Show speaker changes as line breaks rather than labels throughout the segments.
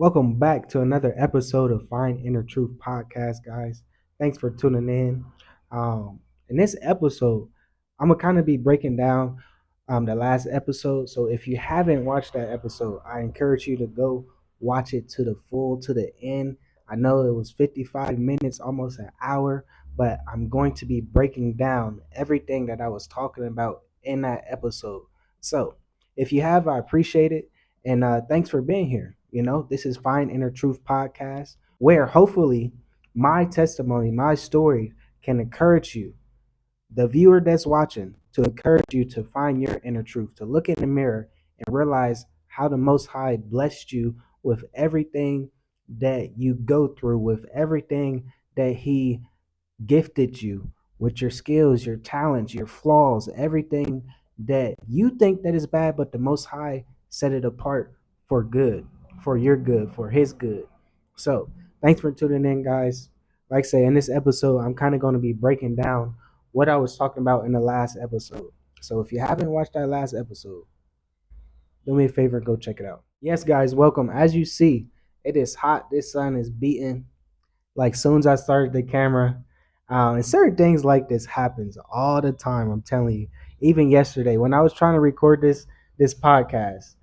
Welcome back to another episode of Find Inner Truth podcast, guys. Thanks for tuning in. Um, in this episode, I'm gonna kind of be breaking down the last episode. So if you haven't watched that episode, I encourage you to go watch it to the full, to the end. I know it was 55 minutes, almost an hour, but I'm going to be breaking down everything that I was talking about in that episode. So if you have, I appreciate it. And thanks for being here. This is Find Inner Truth podcast, where hopefully my testimony, my story can encourage you, the viewer that's watching, to encourage you to find your inner truth, to look in the mirror and realize how the Most High blessed you with everything that you go through, with everything that He gifted you with, your skills, your talents, your flaws, everything that you think that is bad, but the Most High set it apart for good, for your good, for His good. So thanks for tuning in, guys. Like I say, in this episode, I'm kind of going to be breaking down what I was talking about in the last episode. So if you haven't watched that last episode, do me a favor, go check it out. Yes, guys, welcome. As you see, it is hot. This sun is beating like soon as I started the camera. And certain things like this happens all the time. I'm telling you. Even yesterday, when I was trying to record this podcast,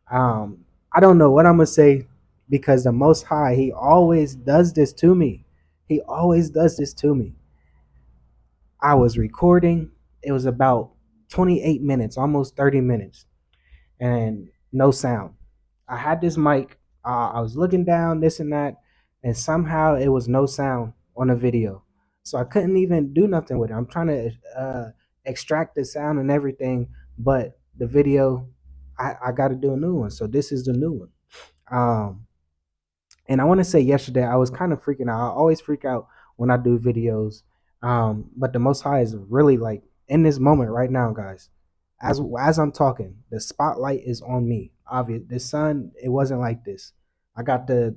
um, I don't know what I'm gonna say because the Most High, He always does this to me. He always does this to me. I was recording. It was about 28 minutes, almost 30 minutes, and no sound. I had this mic. I was looking down, this and that, and somehow it was no sound on the video. So I couldn't even do nothing with it. I'm trying to extract the sound and everything, but the video, I got to do a new one. So this is the new one. Um, and I want to say yesterday I was kind of freaking out. I always freak out when I do videos. But the Most High is really like in this moment right now, guys. As I'm talking, the spotlight is on me. Obvious, the sun. It wasn't like this. I got the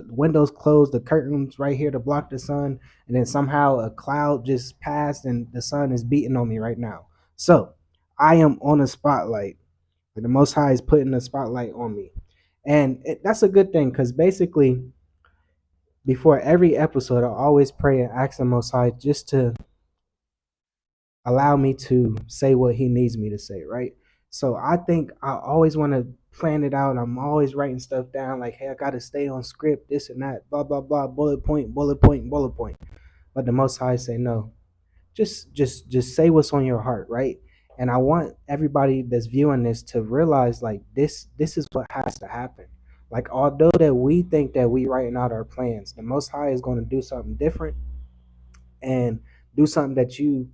windows closed, the curtains right here to block the sun, and then somehow a cloud just passed, and the sun is beating on me right now. So I am on a spotlight. The Most High is putting the spotlight on me, and that's a good thing because basically, before every episode, I always pray and ask the Most High just to allow me to say what He needs me to say, right? So I think I always want to plan it out. I'm always writing stuff down like, hey, I got to stay on script, this and that, blah blah blah, bullet point, bullet point, bullet point. But the Most High say no, just say what's on your heart, right? And I want everybody that's viewing this to realize like this is what has to happen. Like although that we think that we writing out our plans, the Most High is going to do something different and do something that you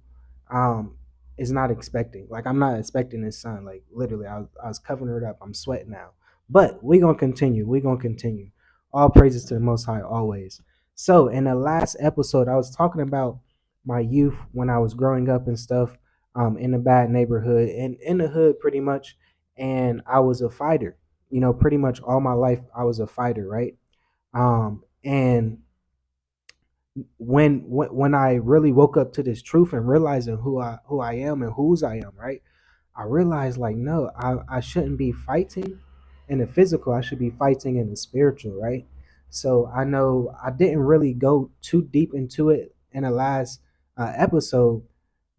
um is not expecting. Like I'm not expecting this sun. Like literally, I was covering it up. I'm sweating now. But we're gonna continue. We're gonna continue. All praises to the Most High always. So in the last episode, I was talking about my youth when I was growing up and stuff, in a bad neighborhood and in the hood pretty much. And I was a fighter. Pretty much all my life I was a fighter, right? And when I really woke up to this truth and realizing who I am and whose I am, right? I realized like no, I shouldn't be fighting in the physical. I should be fighting in the spiritual, right? So I know I didn't really go too deep into it in the last episode,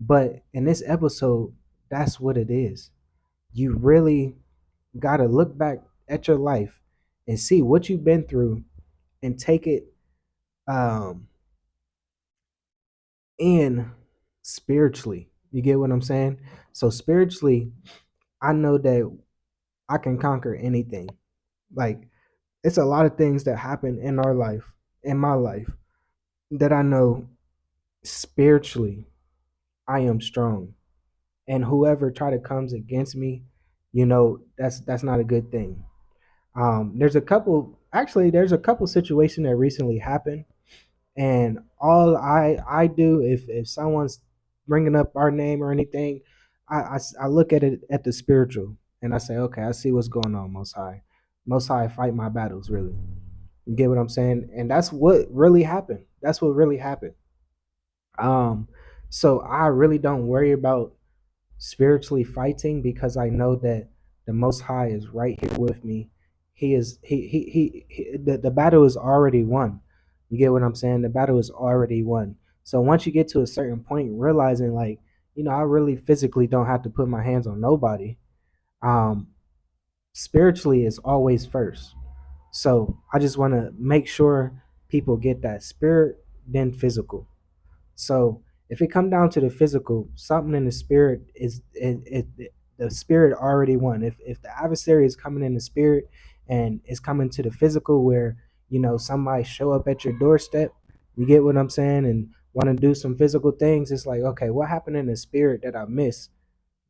but in this episode, that's what it is. You really got to look back at your life and see what you've been through and take it um in spiritually. You get what I'm saying? So spiritually, I know that I can conquer anything. Like it's a lot of things that happen in our life, in my life, that I know spiritually I am strong. And whoever try to comes against me, that's not a good thing. There's a couple situations that recently happened, and all I do if someone's bringing up our name or anything, I look at it at the spiritual and I say, okay, I see what's going on. Most High fight my battles, really. You get what I'm saying? And that's what really happened. That's what really happened. um so I really don't worry about spiritually fighting because I know that the Most High is right here with me. the battle is already won. You get what I'm saying? The battle is already won. So once you get to a certain point, realizing like, I really physically don't have to put my hands on nobody. Um, Spiritually is always first. So I just want to make sure people get that spirit, then physical. So if it come down to the physical, something in the spirit is the spirit already won. If the adversary is coming in the spirit and is coming to the physical, where somebody show up at your doorstep, you get what I'm saying, and want to do some physical things, it's like, okay, what happened in the spirit that I missed,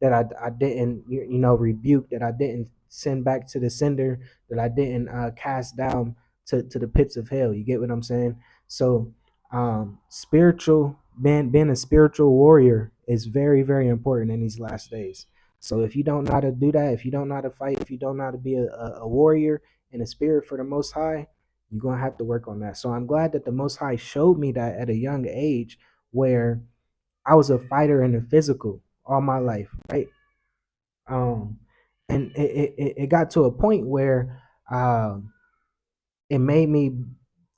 that I didn't rebuke, that I didn't send back to the sender, that I didn't cast down to the pits of hell. You get what I'm saying? So spiritual, being a spiritual warrior is very, very important in these last days. So if you don't know how to do that, if you don't know how to fight, if you don't know how to be a warrior in a spirit for the Most High, you're gonna have to work on that. So I'm glad that the Most High showed me that at a young age, where I was a fighter in the physical all my life, right? Um, and it got to a point where it made me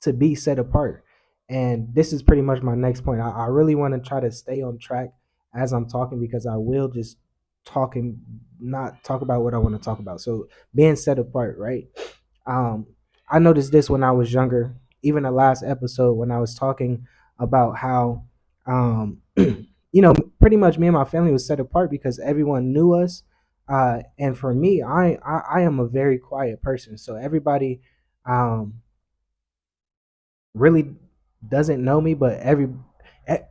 to be set apart. And this is pretty much my next point. I really want to try to stay on track as I'm talking, because I will just talk and not talk about what I want to talk about. So being set apart, right? Um, I noticed this when I was younger, even the last episode when I was talking about how, pretty much me and my family was set apart because everyone knew us. And for me, I am a very quiet person. So everybody, um, really doesn't know me, but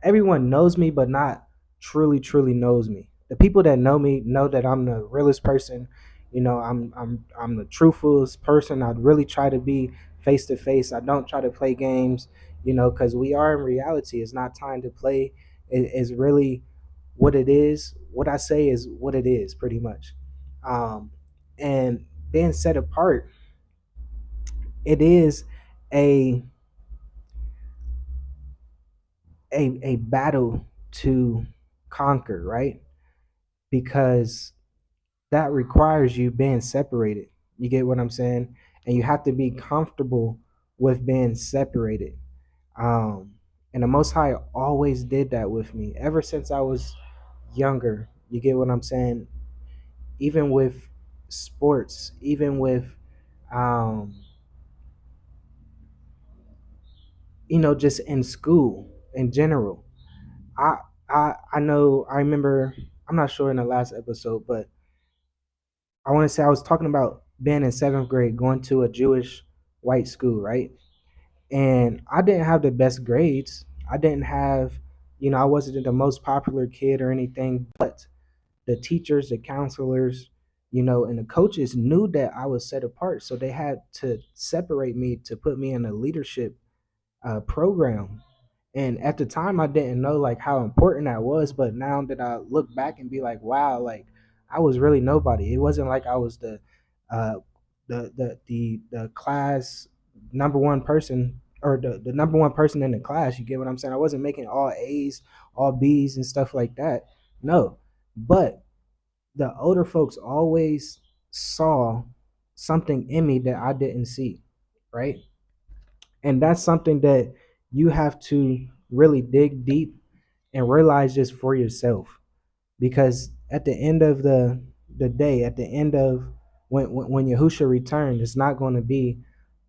everyone knows me, but not truly knows me. The people that know me know that I'm the realest person. I'm the truthfulest person. I'd really try to be face to face. I don't try to play games, because we are in reality. It's not time to play. It's really what it is. What I say is what it is, pretty much. Um, and being set apart, it is a a battle to conquer, right? Because that requires you being separated. You get what I'm saying? And you have to be comfortable with being separated. Um, and the Most High always did that with me ever since I was younger. You get what I'm saying? Even with sports, even with, um, just in school in general. I I know I remember, I'm not sure in the last episode, but I want to say I was talking about being in seventh grade, going to a Jewish white school, right? And I didn't have the best grades. I didn't have, I wasn't the most popular kid or anything, but the teachers, the counselors, and the coaches knew that I was set apart. So they had to separate me to put me in a leadership program. And at the time, I didn't know like how important that was. But now that I look back and be like, wow, like I was really nobody. It wasn't like I was uh, the class number one person, or the number one person in the class. You get what I'm saying? I wasn't making all A's, all B's, and stuff like that. No, but the older folks always saw something in me that I didn't see, right? And that's something that you have to really dig deep and realize just for yourself. Because at the end of the day, at the end of when Yahusha returns, it's not going to be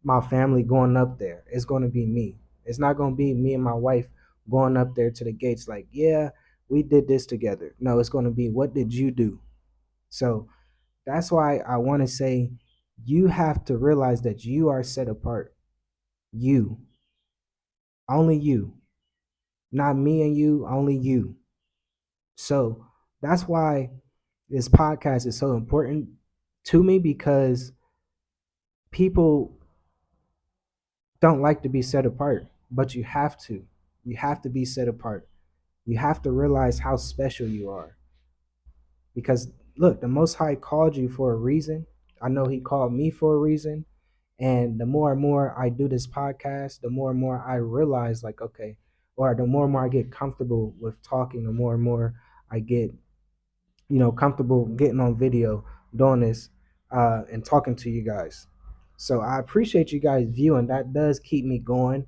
my family going up there. It's going to be me. It's not going to be me and my wife going up there to the gates like, yeah, we did this together. No, it's going to be, what did you do? So that's why I want to say, you have to realize that you are set apart. You, only you, not me and you, only you. So that's why this podcast is so important to me, because people don't like to be set apart, but you have to. You have to be set apart. You have to realize how special you are. Because look, the Most High called you for a reason. I know He called me for a reason. And the more and more I do this podcast, the more and more I realize, like, okay, or the more and more I get comfortable with talking, the more and more I get, comfortable getting on video, doing this, and talking to you guys. So I appreciate you guys viewing. That does keep me going,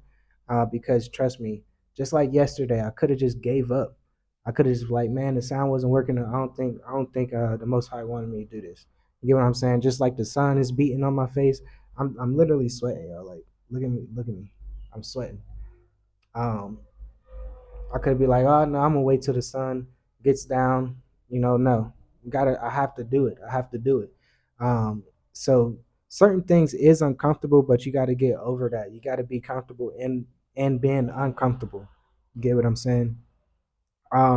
because trust me, just like yesterday, I could have just gave up. I could have just like, man, the sound wasn't working. I don't think the Most High wanted me to do this. You get what I'm saying? Just like the sun is beating on my face, I'm literally sweating, yo. Like, look at me, I'm sweating. Um, I could be like, oh no, I'm gonna wait till the sun gets down. No, I have to do it. I have to do it. So certain things is uncomfortable, but you got to get over that. You got to be comfortable in being uncomfortable. You get what I'm saying?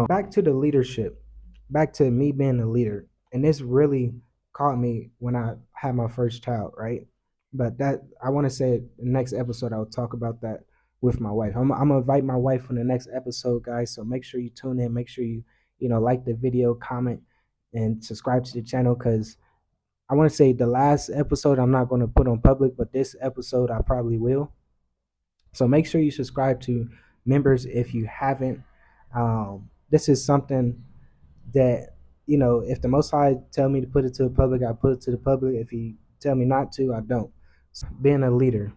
Back to the leadership, back to me being a leader, and this really caught me when I had my first child, right? But that I want to say the next episode I'll talk about that with my wife. I'm gonna invite my wife on the next episode, guys. So make sure you tune in. Make sure you like the video, comment, and subscribe to the channel because I want to say the last episode I'm not going to put on public, but this episode I probably will. So make sure you subscribe to members if you haven't. This is something that if the Most High tell me to put it to the public, I put it to the public. If He tell me not to, I don't. Being a leader,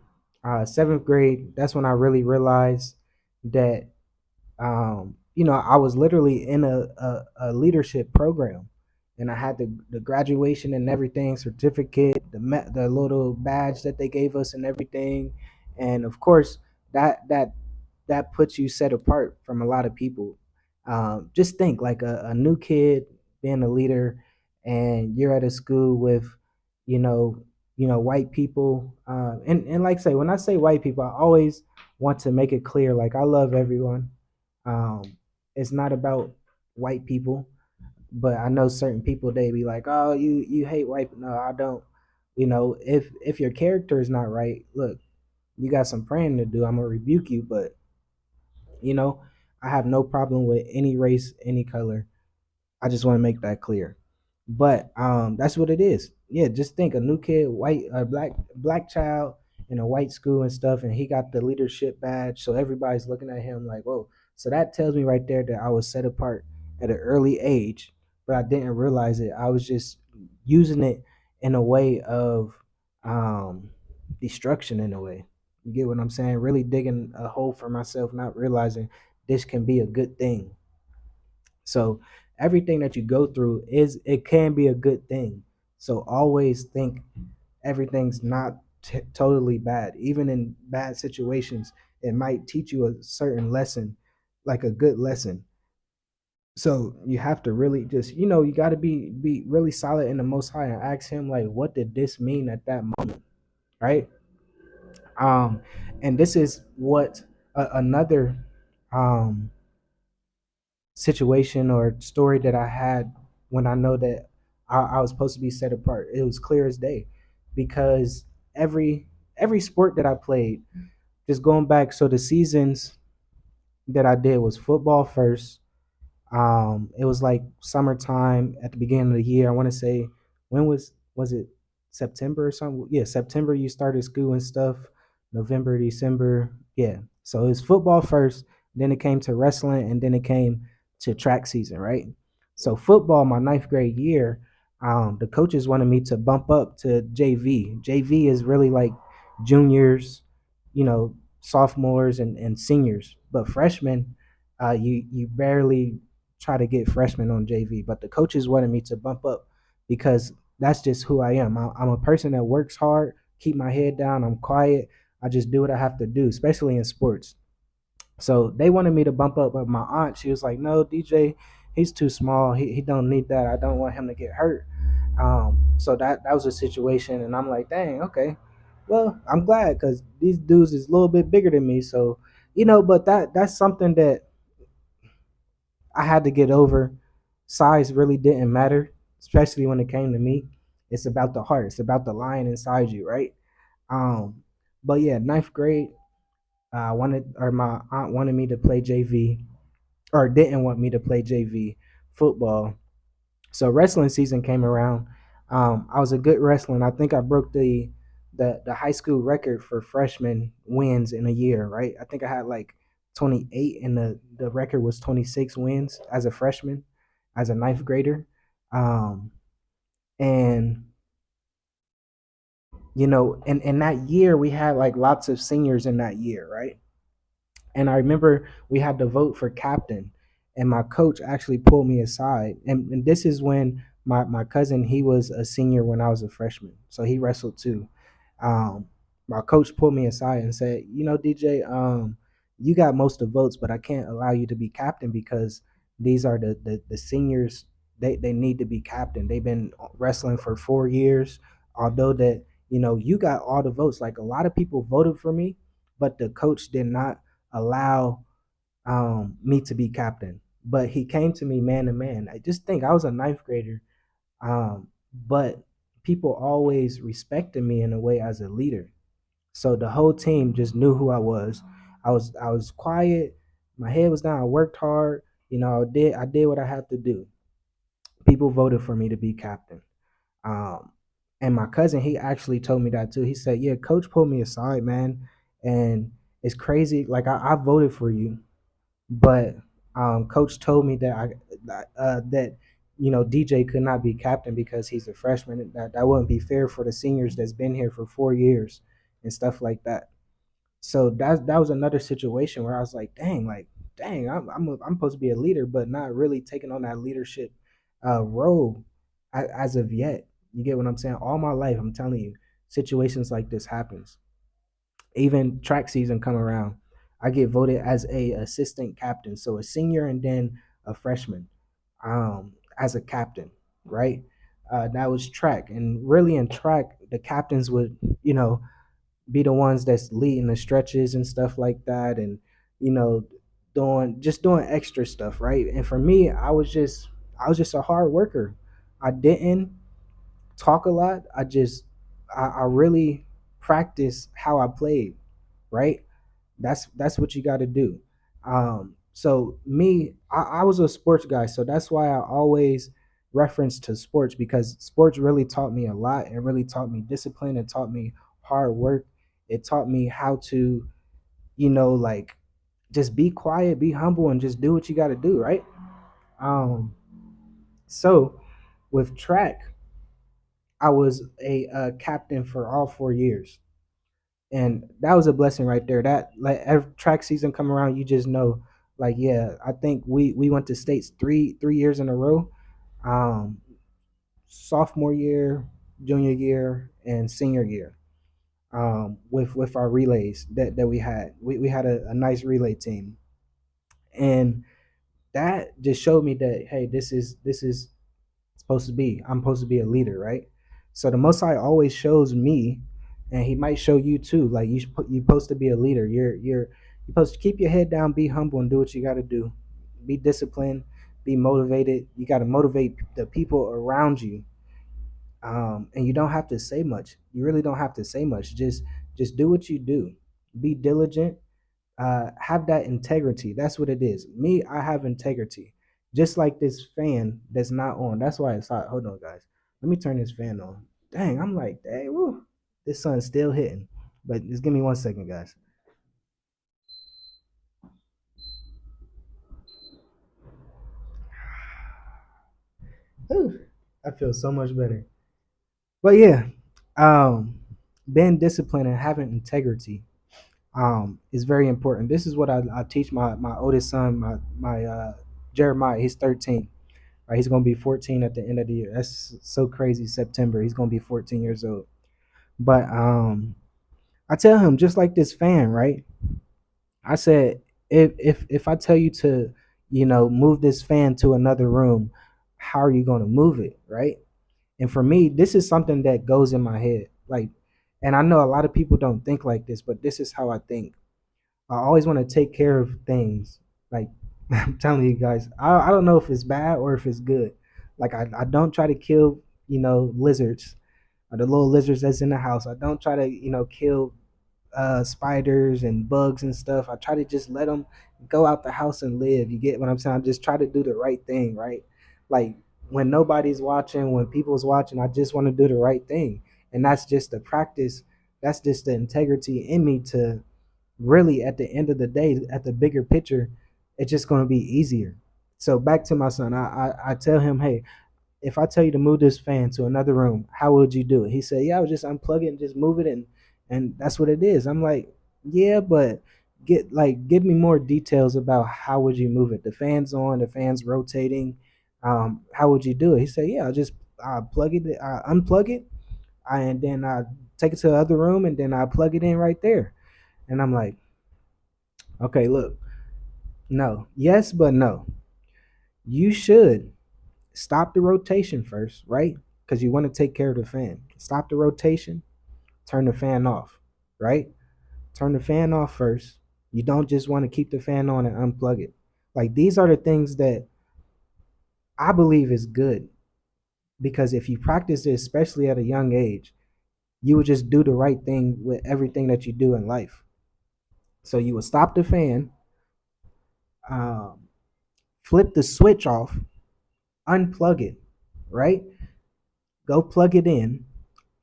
seventh grade, that's when I really realized that I was literally in a leadership program, and I had the graduation and everything, certificate, the little badge that they gave us and everything, and of course that puts you set apart from a lot of people. Just think like a new kid being a leader, and you're at a school with, you know, white people. And like I say, when I say white people, I always want to make it clear, like I love everyone. Um, it's not about white people, but I know certain people they be like, "Oh, you hate white." No, I don't. If your character is not right, look, you got some praying to do. I'm gonna rebuke you, but you know, I have no problem with any race, any color. I just want to make that clear. But that's what it is. Yeah, just think a new kid, white, black child in a white school and stuff, and he got the leadership badge, so everybody's looking at him like, whoa. So that tells me right there that I was set apart at an early age, but I didn't realize it. I was just using it in a way of um, destruction, in a way. You get what I'm saying? Really digging a hole for myself, not realizing this can be a good thing. So everything that you go through it can be a good thing. So always think everything's not totally bad. Even in bad situations, it might teach you a certain lesson, like a good lesson. So you have to really just you got to be really solid in the Most High and ask Him like, what did this mean at that moment, right? Um, and this is what another um situation or story that I had when I know that I was supposed to be set apart. It was clear as day because every sport that I played, just going back, so the seasons that I did was football first. It was like summertime at the beginning of the year. I want to say, when was it September or something? Yeah, September you started school and stuff. November, December. Yeah. So it was football first, then it came to wrestling, and then it came to track season, right? So football, my ninth grade year, the coaches wanted me to bump up to JV. JV is really like juniors, sophomores and seniors, but freshmen, you barely try to get freshmen on JV, but the coaches wanted me to bump up because that's just who I am. I'm a person that works hard, keep my head down, I'm quiet. I just do what I have to do, especially in sports. So they wanted me to bump up, but my aunt, she was like, "No, DJ, he's too small. He don't need that. I don't want him to get hurt." So that was a situation, and I'm like, "Dang, okay. Well, I'm glad because these dudes is a little bit bigger than me." So, but that's something that I had to get over. Size really didn't matter, especially when it came to me. It's about the heart. It's about the lion inside you, right? Um, but yeah, ninth grade, my aunt wanted me to play JV, or didn't want me to play JV football. So wrestling season came around. I was a good wrestler. I think I broke the high school record for freshman wins in a year. Right? I think I had like 28, and the record was 26 wins as a freshman, as a ninth grader. Um, and and in that year we had like lots of seniors in that year, right? And I remember we had to vote for captain, and my coach actually pulled me aside. And this is when my cousin, he was a senior when I was a freshman, so he wrestled too. Um, my coach pulled me aside and said, DJ, you got most of the votes, but I can't allow you to be captain because these are the seniors. They need to be captain. They've been wrestling for 4 years. Although that you got all the votes, like a lot of people voted for me, but the coach did not allow me to be captain. But he came to me man to man. I just think I was a ninth grader, but people always respected me in a way as a leader. So the whole team just knew who I was. I was quiet. My head was down. I worked hard. I did what I had to do. People voted for me to be captain. Um, and my cousin, he actually told me that too. He said, "Yeah, coach pulled me aside, man, and it's crazy. Like I voted for you, but coach told me that DJ could not be captain because he's a freshman. That wouldn't be fair for the seniors that's been here for 4 years and stuff like that. So that was another situation where I was like, dang, I'm supposed to be a leader, but not really taking on that leadership role as of yet. You get what I'm saying? All my life, I'm telling you, situations like this happens. Even track season come around, I get voted as a assistant captain, so a senior and then a freshman, as a captain, right? That was track, and really in track, the captains would, be the ones that's leading the stretches and stuff like that, and you know, doing extra stuff, right? And for me, I was just a hard worker. I didn't talk a lot. I really practiced how I played, right? That's what you got to do. So me, I was a sports guy, so that's why I always reference to sports, because sports really taught me a lot. It really taught me discipline. It taught me hard work. It taught me how to, like, just be quiet, be humble, and just do what you got to do, right? Um, so with track, I was a captain for all 4 years, and that was a blessing right there. That, like, every track season come around, you just know, like, yeah, I think we went to states three years in a row, um, sophomore year, junior year, and senior year. With our relays that we had a nice relay team, and that just showed me that, hey, this is supposed to be. I'm supposed to be a leader, right? So the Most High always shows me, and He might show you too. Like, you supposed to be a leader. You're supposed to keep your head down, be humble, and do what you got to do. Be disciplined, be motivated. You got to motivate the people around you, and you don't have to say much. You really don't have to say much. Just do what you do. Be diligent, have that integrity. That's what it is. Me, I have integrity. Just like this fan that's not on. That's why it's hot. Hold on, guys. Let me turn this fan on. Dang, I'm like, dang, woo. This sun's still hitting. But just give me 1 second, guys. Whew, I feel so much better. But yeah, um, being disciplined and having integrity is very important. This is what I teach my oldest son, my Jeremiah. He's 13. Right, he's gonna be 14 at the end of the year. That's so crazy. September, he's gonna be 14 years old. But I tell him, just like this fan, right? I said, if I tell you to, move this fan to another room, how are you gonna move it, right? And for me, this is something that goes in my head, like, and I know a lot of people don't think like this, but this is how I think. I always want to take care of things. Like, I'm telling you guys, I don't know if it's bad or if it's good. Like, I don't try to kill, lizards, or the little lizards that's in the house. I don't try to, kill spiders and bugs and stuff. I try to just let them go out the house and live. You get what I'm saying? I just try to do the right thing, right? Like, when nobody's watching, when people's watching, I just want to do the right thing. And that's just the practice. That's just the integrity in me to really, at the end of the day, at the bigger picture, it's just going to be easier. So back to my son, I tell him, hey, if I tell you to move this fan to another room, how would you do it? He said, yeah, I would just unplug it and just move it, and that's what it is. I'm like, yeah, but give me more details about how would you move it? The fan's on, the fan's rotating. How would you do it? He said, yeah, I'll just plug it, unplug it, and then I take it to the other room, and then I plug it in right there. And I'm like, okay, look, no, yes, but no. You should stop the rotation first, right? Because you want to take care of the fan. Stop the rotation, turn the fan off, right? Turn the fan off first. You don't just want to keep the fan on and unplug it. Like these are the things that I believe is good because if you practice it, especially at a young age, you would just do the right thing with everything that you do in life. So you would stop the fan, um, flip the switch off, unplug it, right? Go plug it in,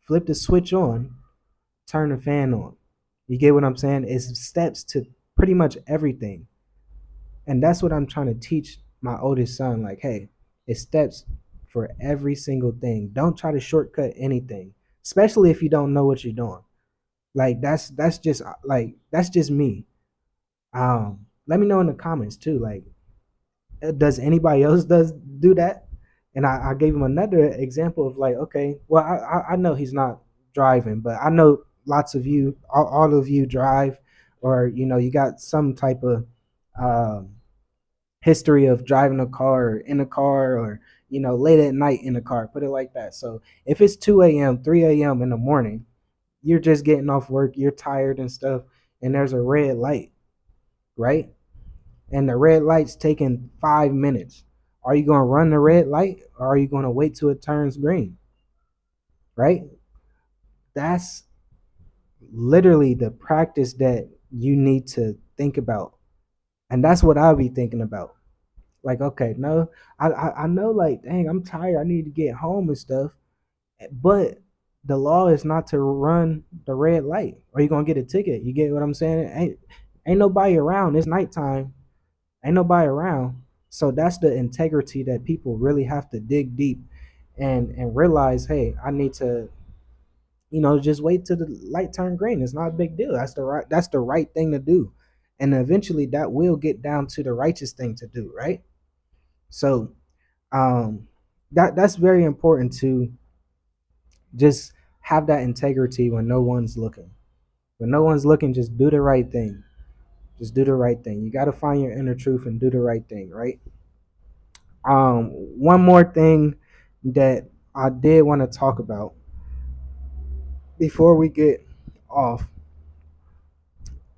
flip the switch on, turn the fan on. You get what I'm saying? It's steps to pretty much everything. And that's what I'm trying to teach my oldest son. Like, hey, it's steps for every single thing. Don't try to shortcut anything, especially if you don't know what you're doing. Like that's just me. Let me know in the comments too. Like, does anybody else does do that? And I gave him another example of like, okay, well, I know he's not driving, but I know lots of you, all of you drive, or you got some type of um, history of driving a car or in a car or late at night in a car. Put it like that. So if it's 2 a.m., 3 a.m. in the morning, you're just getting off work, you're tired and stuff, and there's a red light, right? And the red light's taking 5 minutes. Are you going to run the red light or are you going to wait till it turns green? Right? That's literally the practice that you need to think about. And that's what I'll be thinking about. Like, okay, no, I know, like, dang, I'm tired. I need to get home and stuff. But the law is not to run the red light or you're going to get a ticket. You get what I'm saying? Ain't nobody around. It's nighttime. Ain't nobody around. So that's the integrity that people really have to dig deep and realize, hey, I need to, just wait till the light turn green. It's not a big deal. That's the right thing to do. And eventually that will get down to the righteous thing to do, right? So um that's very important to just have that integrity when no one's looking. When no one's looking, just do the right thing. Just do the right thing. You got to find your inner truth and do the right thing, right? One more thing that I did want to talk about before we get off,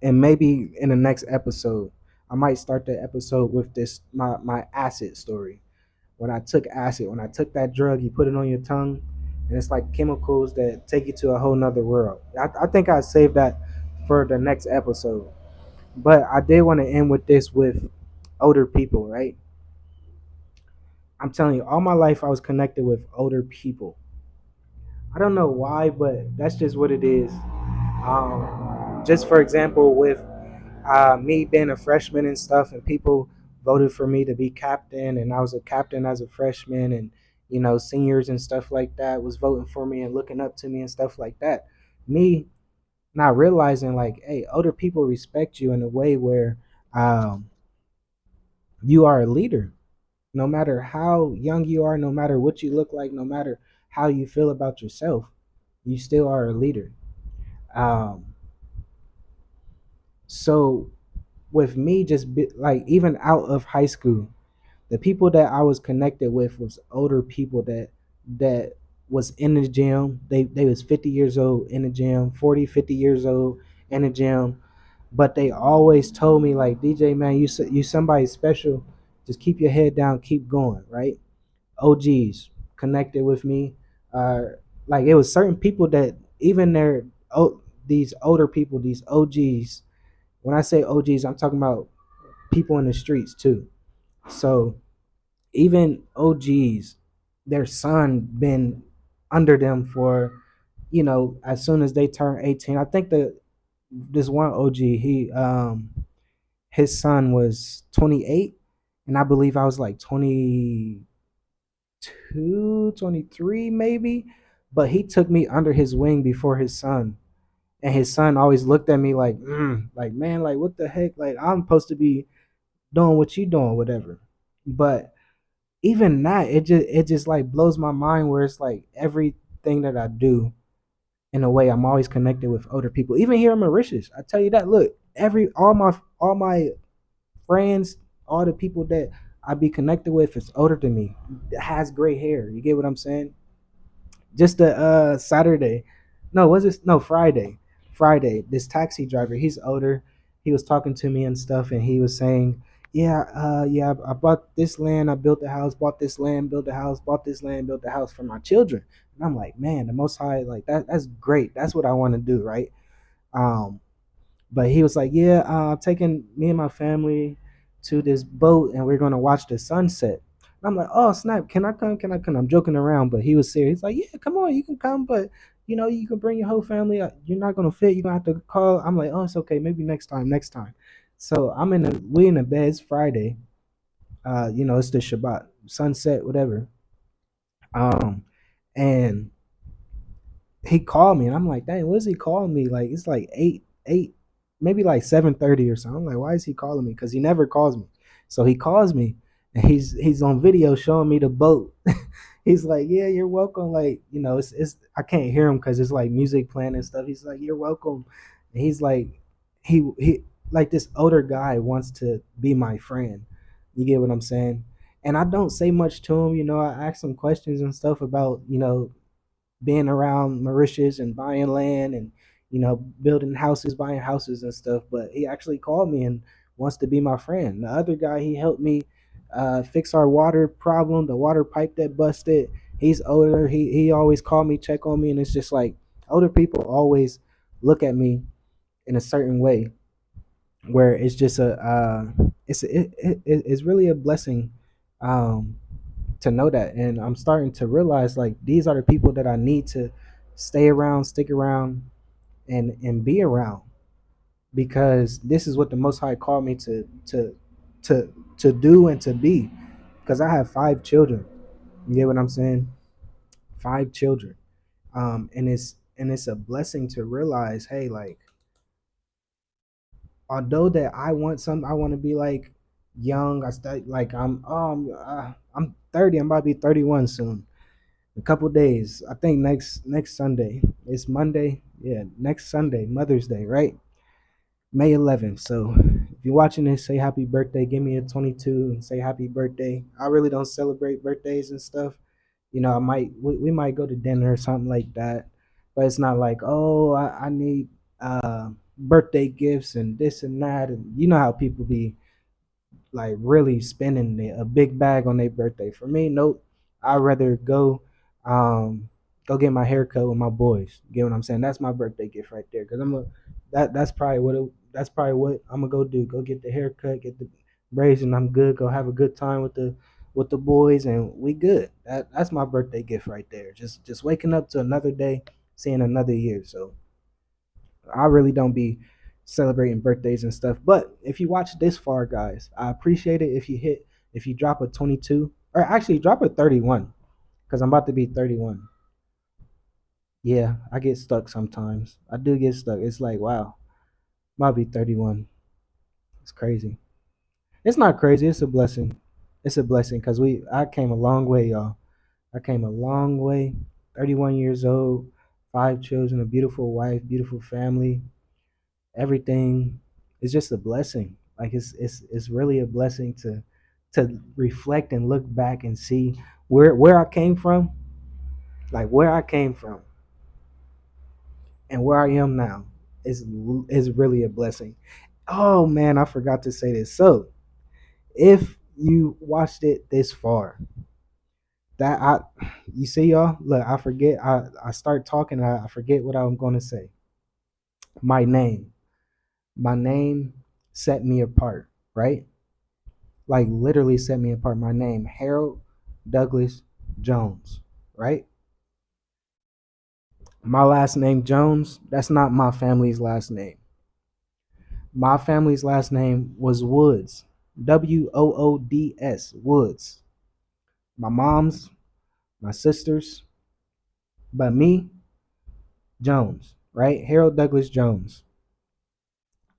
and maybe in the next episode, I might start the episode with this my acid story. When I took that drug, you put it on your tongue, and it's like chemicals that take you to a whole nother world. I think I saved that for the next episode. But I did want to end with this with older people, right? I'm telling you, all my life I was connected with older people. I don't know why, but that's just what it is. Just for example, with me being a freshman and stuff, and people voted for me to be captain, and I was a captain as a freshman, and seniors and stuff like that was voting for me and looking up to me and stuff like that. Me not realizing like, hey, older people respect you in a way where um, you are a leader. No matter how young you are, no matter what you look like, no matter how you feel about yourself, you still are a leader. Um, so with me, like even out of high school, the people that I was connected with was older people that was in the gym. They was 50 years old in the gym, 40, 50 years old in the gym, but they always told me like, DJ man, you somebody special. Just keep your head down, keep going, right? OGs connected with me. Uh, like it was certain people that even these older people, these OGs. When I say OGs, I'm talking about people in the streets too. So even OGs, their son been under them for, as soon as they turn 18. I think that this one OG, his son was 28, and I believe I was like 22 22, 23, maybe. But he took me under his wing before his son. And his son always looked at me like, like, man, like, what the heck? Like, I'm supposed to be doing what you doing, whatever. But even that, it just like blows my mind where it's like everything that I do, in a way, I'm always connected with older people. Even here in Mauritius, I tell you that. Look, all my friends, all the people that I be connected with is older than me, has gray hair. You get what I'm saying? Just a Saturday, no, was it no Friday? Friday, this taxi driver, he's older. He was talking to me and stuff, and he was saying, "Yeah, yeah, I bought this land, I built the house, bought this land, built the house, bought this land, built the house for my children." And I'm like, man, the Most High, like that's great. That's what I want to do, right? Um, but he was like, "Yeah, I'm taking me and my family to this boat, and we're gonna watch the sunset." And I'm like, "Oh snap! Can I come? Can I come?" I'm joking around, but he was serious. He's like, "Yeah, come on, you can come, but you can bring your whole family. You're not gonna fit. You're gonna have to call." I'm like, "Oh, it's okay. Maybe next time. Next time." So we in the bed. It's Friday. It's the Shabbat, sunset, whatever. Um, and he called me, and I'm like, dang, what is he calling me? Like it's like eight, maybe like 7:30 or something. I'm like, why is he calling me? Because he never calls me. So he calls me, and he's on video showing me the boat. He's like, yeah, you're welcome. Like it's I can't hear him because it's like music playing and stuff. He's like, you're welcome. And he's like, he like this older guy wants to be my friend. You get what I'm saying? And I don't say much to him. I ask him questions and stuff about being around Mauritius and buying land and building houses, buying houses and stuff. But he actually called me and wants to be my friend. The other guy, he helped me fix our water problem, the water pipe that busted. He's older. He always called me, check on me, and it's just like older people always look at me in a certain way where it's just it's really a blessing um, to know that. And I'm starting to realize like these are the people that I need to stay around, stick around, and be around, because this is what the Most High called me to do and to be. Because I have 5 children. You get what I'm saying? 5 children. And it's a blessing to realize, hey, like although that I want some, I want to be like young. I start like I'm 30. I'm about to be 31 soon. A couple days. I think next Sunday. It's Monday. Yeah, next Sunday, Mother's Day, right? May 11th. So if you're watching this, say happy birthday. Give me a 22 and say happy birthday. I really don't celebrate birthdays and stuff. We might go to dinner or something like that, but it's not like, oh, I need birthday gifts and this and that, and you know how people be like really spending a big bag on their birthday. For me, nope. I'd rather go get my hair cut with my boys. You get what I'm saying? That's my birthday gift right there. Cause that's probably what I'm gonna go do. Go get the haircut, get the braids, and I'm good. Go have a good time with the boys, and we good. That's my birthday gift right there. Just waking up to another day, seeing another year. So I really don't be celebrating birthdays and stuff. But if you watch this far, guys, I appreciate it if you drop a 22, or actually drop a 31, because I'm about to be 31. Yeah, I get stuck sometimes. I do get stuck. It's like, wow, I'm about to be 31. It's crazy. It's not crazy. It's a blessing. It's a blessing because I came a long way, y'all. I came a long way. 31 years old, 5 children, a beautiful wife, beautiful family, everything is just a blessing. Like it's really a blessing to reflect and look back and see where I came from, like where I came from and where I am now is really a blessing. Oh man, I forgot to say this. So if you watched it this far, that I you see y'all, look, I forget I start talking, I forget what I'm gonna say. My name. My name set me apart, right? Like literally set me apart. My name, Harold Douglas Jones, right? My last name Jones, that's not my family's last name. My family's last name was Woods. Woods. Woods. My mom's my sisters, but me, Jones, right? Harold Douglas Jones.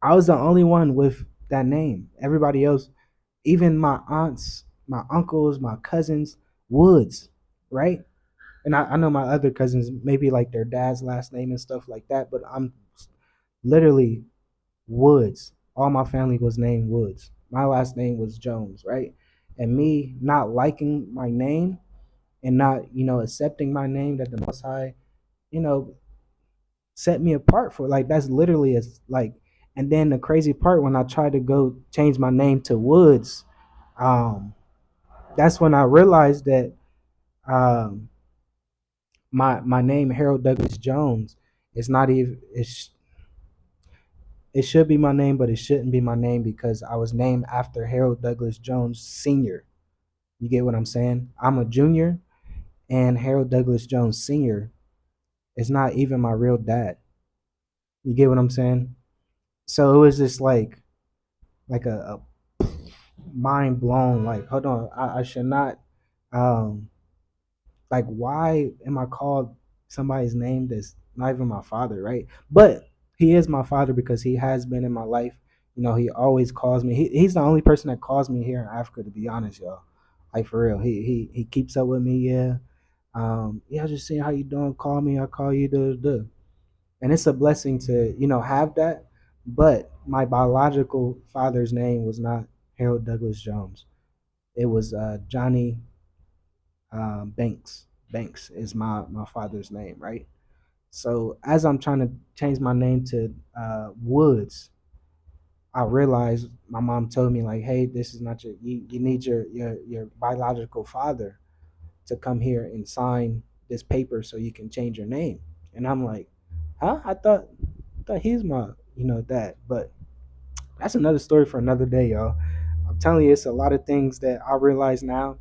I was the only one with that name. Everybody else, even my aunts, my uncles, my cousins, Woods, right? And I know my other cousins, maybe like their dad's last name and stuff like that, but I'm literally Woods. All my family was named Woods. My last name was Jones, right? And me not liking my name and not, accepting my name that the Most High, you know, set me apart for, like, that's literally like. And then the crazy part, when I tried to go change my name to Woods, um, that's when I realized that um, my name Harold Douglas Jones is not even it should be my name, but it shouldn't be my name because I was named after Harold Douglas Jones Sr. You get what I'm saying? I'm a junior, and Harold Douglas Jones Sr. is not even my real dad. You get what I'm saying? So it was just like a mind blown. Like, hold on, I should not. Um, like, why am I called somebody's name that's not even my father, right? But he is my father because he has been in my life. He always calls me. He's the only person that calls me here in Africa, to be honest, y'all. Like, for real. He keeps up with me, yeah. Yeah, just seeing how you doing. Call me, I call you, and it's a blessing to, have that. But my biological father's name was not Harold Douglas Jones. It was Johnny Banks. Banks is my father's name, right? So as I'm trying to change my name to Woods, I realized my mom told me, like, hey, this is not you need your biological father to come here and sign this paper so you can change your name. And I'm like, huh? I thought he's my dad. But that's another story for another day, y'all. I'm telling you, it's a lot of things that I realize now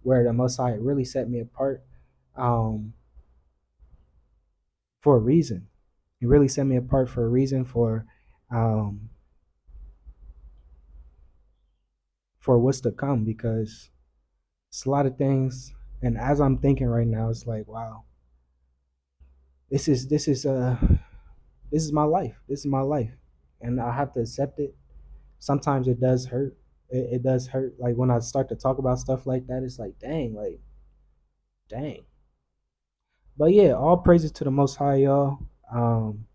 where the Most High really set me apart. Um, for a reason. He really set me apart for a reason, um for what's to come, because it's a lot of things. And as I'm thinking right now, it's like, wow, this is my life. This is my life. And I have to accept it. Sometimes it does hurt. It does hurt. Like, when I start to talk about stuff like that, it's like, dang, like, dang. But yeah, all praises to the Most High, y'all. Um,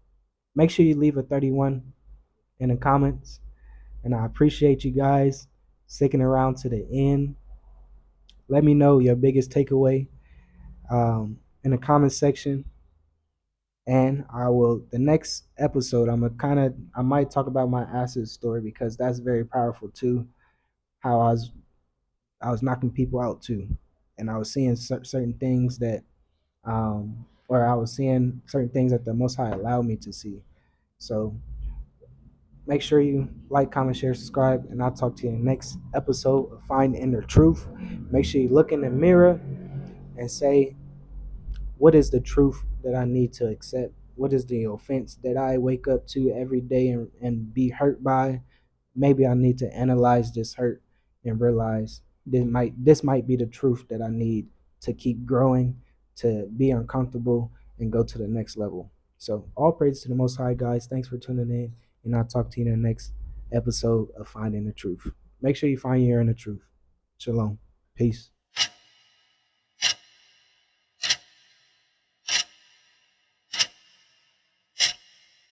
Make sure you leave a 31 in the comments. And I appreciate you guys sticking around to the end. Let me know your biggest takeaway in the comment section. And the next episode, I might talk about my acid story because that's very powerful too. How I was knocking people out too. And I was seeing certain things or I was seeing certain things that the Most High allowed me to see. So make sure you like, comment, share, subscribe, and I'll talk to you in the next episode of Find Inner Truth. Make sure you look in the mirror and say, what is the truth that I need to accept? What is the offense that I wake up to every day and be hurt by? Maybe I need to analyze this hurt and realize this might be the truth that I need to keep growing, to be uncomfortable, and go to the next level. So all praise to the Most High, guys. Thanks for tuning in, and I'll talk to you in the next episode of Finding the Truth. Make sure you find your inner truth. Shalom. Peace.